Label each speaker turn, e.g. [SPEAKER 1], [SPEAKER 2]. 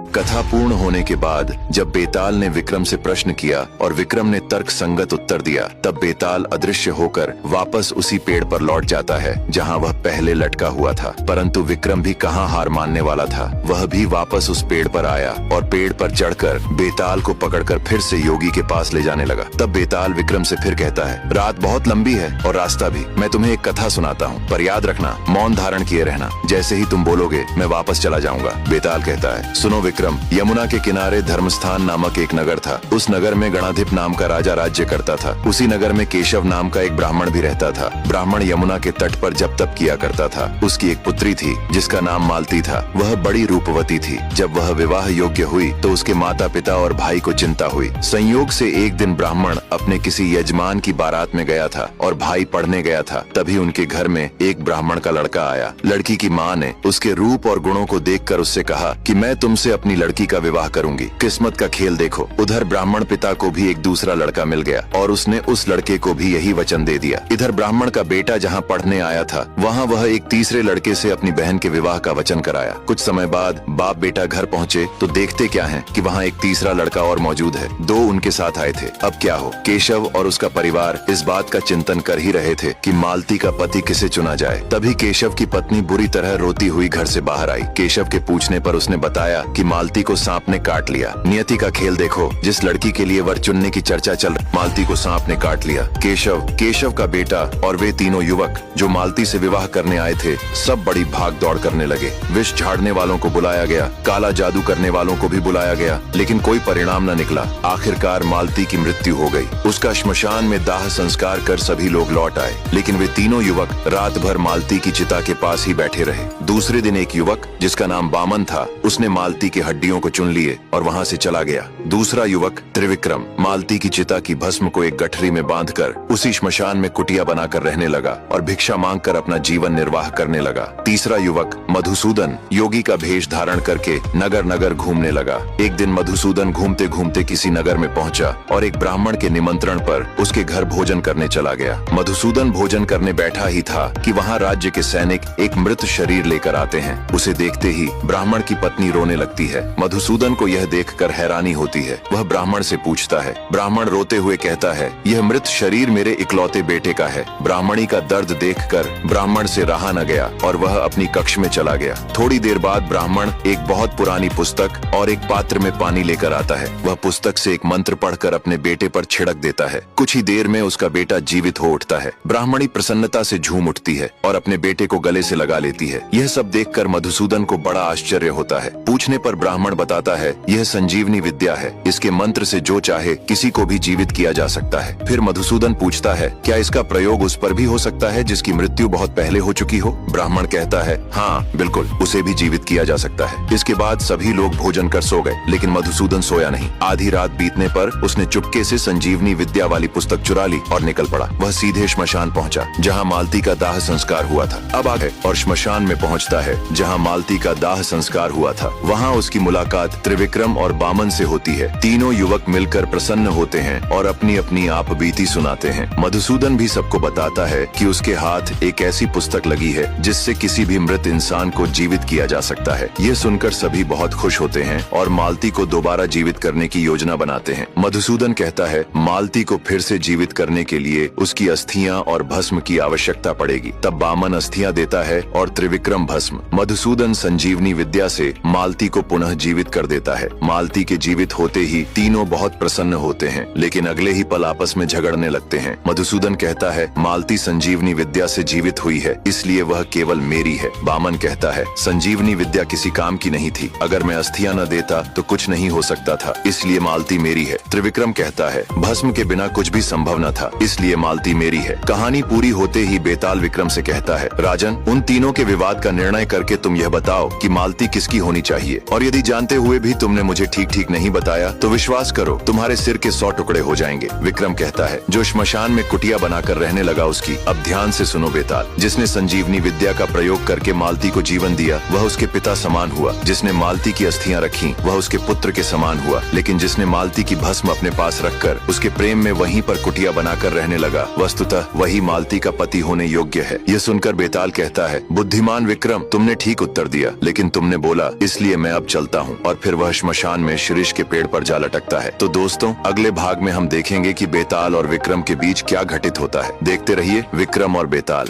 [SPEAKER 1] कथा पूर्ण होने के बाद जब बेताल ने विक्रम से प्रश्न किया और विक्रम ने तर्क संगत उत्तर दिया, तब बेताल अदृश्य होकर वापस उसी पेड़ पर लौट जाता है जहां वह पहले लटका हुआ था। परंतु विक्रम भी कहां हार मानने वाला था, वह भी वापस उस पेड़ पर आया और पेड़ पर चढ़कर बेताल को पकड़कर फिर से योगी के पास ले जाने लगा। तब बेताल विक्रम से फिर कहता है, रात बहुत लंबी है और रास्ता भी, मैं तुम्हें एक कथा सुनाता हूँ, पर याद रखना मौन धारण किए रहना, जैसे ही तुम बोलोगे मैं वापस चला जाऊंगा। बेताल कहता है, सुनो विक्रम, यमुना के किनारे धर्मस्थान नामक एक नगर था। उस नगर में गणाधिप नाम का राजा राज्य करता था। उसी नगर में केशव नाम का एक ब्राह्मण भी रहता था। ब्राह्मण यमुना के तट पर जप तप किया करता था। उसकी एक पुत्री थी जिसका नाम मालती था। वह बड़ी रूपवती थी। जब वह विवाह योग्य हुई तो उसके माता पिता और भाई को चिंता हुई। संयोग से एक दिन ब्राह्मण अपने किसी यजमान की बारात में गया था और भाई पढ़ने गया था। तभी उनके घर में एक ब्राह्मण का लड़का आया। लड़की की माँ ने उसके रूप और गुणों को देखकर उससे कहा कि मैं तुमसे अपनी लड़की का विवाह करूंगी। किस्मत का खेल देखो। उधर ब्राह्मण पिता को भी एक दूसरा लड़का मिल गया और उसने उस लड़के को भी यही वचन दे दिया। इधर ब्राह्मण का बेटा जहाँ पढ़ने आया था वहाँ वह एक तीसरे लड़के से अपनी बहन के विवाह का वचन कराया। कुछ समय बाद बाप बेटा घर पहुँचे तो देखते क्या है कि वहाँ एक तीसरा लड़का और मौजूद है। दो उनके साथ आए थे। अब क्या हो? केशव और उसका परिवार इस बात का चिंतन कर ही रहे थे कि मालती का पति किसे चुना जाए। तभी केशव की पत्नी बुरी तरह रोती हुई घर से बाहर आई। केशव के पूछने पर उसने बताया कि मालती को सांप ने काट लिया। नियति का खेल देखो, जिस लड़की के लिए वर चुनने की चर्चा चल रही, मालती को सांप ने काट लिया। केशव का बेटा और वे तीनों युवक जो मालती से विवाह करने आए थे, सब बड़ी भाग दौड़ करने लगे। विष झाड़ने वालों को बुलाया गया, काला जादू करने वालों को भी बुलाया गया, लेकिन कोई परिणाम न निकला। आखिरकार मालती की मृत्यु हो गई। उसका श्मशान में दाह संस्कार कर सभी लोग लौट आए, लेकिन वे तीनों युवक रात भर मालती की चिता के पास ही बैठे रहे। दूसरे दिन एक युवक जिसका नाम बामन था, उसने मालती की हड्डियों को चुन लिए और वहाँ से चला गया। दूसरा युवक त्रिविक्रम मालती की चिता की भस्म को एक गठरी में बांधकर उसी श्मशान में कुटिया बनाकर रहने लगा और भिक्षा मांगकर अपना जीवन निर्वाह करने लगा। तीसरा युवक मधुसूदन योगी का भेष धारण करके नगर नगर घूमने लगा। एक दिन मधुसूदन घूमते घूमते किसी नगर में पहुंचा और एक ब्राह्मण के निमंत्रण पर उसके घर भोजन करने चला गया। मधुसूदन भोजन करने बैठा ही था कि वहाँ राज्य के सैनिक एक मृत शरीर लेकर आते हैं। उसे देखते ही ब्राह्मण की पत्नी रोने लगती है। मधुसूदन को यह देखकर हैरानी होती है। वह ब्राह्मण से पूछता है। ब्राह्मण रोते हुए कहता है, यह मृत शरीर मेरे इकलौते बेटे का है। ब्राह्मणी का दर्द देखकर ब्राह्मण से रहा न गया और वह अपनी कक्ष में चला गया। थोड़ी देर बाद ब्राह्मण एक बहुत पुरानी पुस्तक और एक पात्र में पानी लेकर आता है। वह पुस्तक से एक मंत्र पढ़कर अपने बेटे पर छिड़क देता है। कुछ ही देर में उसका बेटा जीवित हो उठता है। ब्राह्मणी प्रसन्नता से झूम उठती है और अपने बेटे को गले से लगा लेती है। यह सब देखकर मधुसूदन को बड़ा आश्चर्य होता है। पूछने पर ब्राह्मण बताता है, यह संजीवनी विद्या है। इसके मंत्र से जो चाहे किसी को भी जीवित किया जा सकता है। फिर मधुसूदन पूछता है, क्या इसका प्रयोग उस पर भी हो सकता है जिसकी मृत्यु बहुत पहले हो चुकी हो? ब्राह्मण कहता है, हाँ बिल्कुल, उसे भी जीवित किया जा सकता है। इसके बाद सभी लोग भोजन कर सो गए, लेकिन मधुसूदन सोया नहीं। आधी रात बीतने पर उसने चुपके से संजीवनी विद्या वाली पुस्तक चुरा ली और निकल पड़ा। वह सीधे श्मशान पहुंचा जहां मालती का दाह संस्कार हुआ था। अब आगे और श्मशान में पहुंचता है जहां मालती का दाह संस्कार हुआ था। वहां उसकी मुलाकात त्रिविक्रम और बामन से होती है। तीनों युवक मिलकर प्रसन्न होते हैं और अपनी अपनी आप बीती सुनाते हैं। मधुसूदन भी सबको बताता है कि उसके हाथ एक ऐसी पुस्तक लगी है जिससे किसी भी मृत इंसान को जीवित किया जा सकता है। ये सुनकर सभी बहुत खुश होते हैं और मालती को दोबारा जीवित करने की योजना बनाते हैं। मधुसूदन कहता है, मालती को फिर से जीवित करने के लिए उसकी अस्थियां और भस्म की आवश्यकता पड़ेगी। तब बामन अस्थियां देता है और त्रिविक्रम भस्म। मधुसूदन संजीवनी विद्या से मालती को पुनः जीवित कर देता है। मालती के जीवित होते ही तीनों बहुत प्रसन्न होते हैं, लेकिन अगले ही पल आपस में झगड़ने लगते हैं। मधुसूदन कहता है, मालती संजीवनी विद्या से जीवित हुई है, इसलिए वह केवल मेरी है। बामन कहता है, संजीवनी विद्या किसी काम की नहीं थी। अगर मैं अस्थियां न देता तो कुछ नहीं हो सकता था, इसलिए मालती मेरी है। त्रिविक्रम कहता है, भस्म के बिना कुछ भी संभव न था, इसलिए मालती मेरी है। कहानी पूरी होते ही बेताल विक्रम से कहता है, राजन, उन तीनों के विवाद का निर्णय करके तुम यह बताओ कि मालती किसकी होनी चाहिए, और यदि जानते हुए भी तुमने मुझे ठीक ठीक नहीं बताया तो विश्वास करो तुम्हारे सिर के 100 टुकड़े हो जाएंगे। विक्रम कहता है, जो श्मशान में कुटिया बनाकर रहने लगा उसकी। अब ध्यान से सुनो बेताल, जिसने संजीवनी विद्या का प्रयोग करके मालती को जीवन दिया वह उसके पिता समान हुआ। जिसने मालती की अस्थियां रखी वह उसके पुत्र के समान हुआ, लेकिन जिसने मालती की भस्म अपने पास रखकर उसके प्रेम में वहीं पर कुटिया बनाकर रहने लगा, वस्तुतः वही मालती का पति होने योग्य है। यह सुनकर बेताल कहता है, बुद्धिमान विक्रम, तुमने ठीक उत्तर दिया, लेकिन तुमने बोला इसलिए मैं अब चलता हूँ और फिर वह श्मशान में शिरीष के पेड़ पर जा लटकता है। तो दोस्तों, अगले भाग में हम देखेंगे कि बेताल और विक्रम के बीच क्या घटित होता है। देखते रहिए विक्रम और बेताल।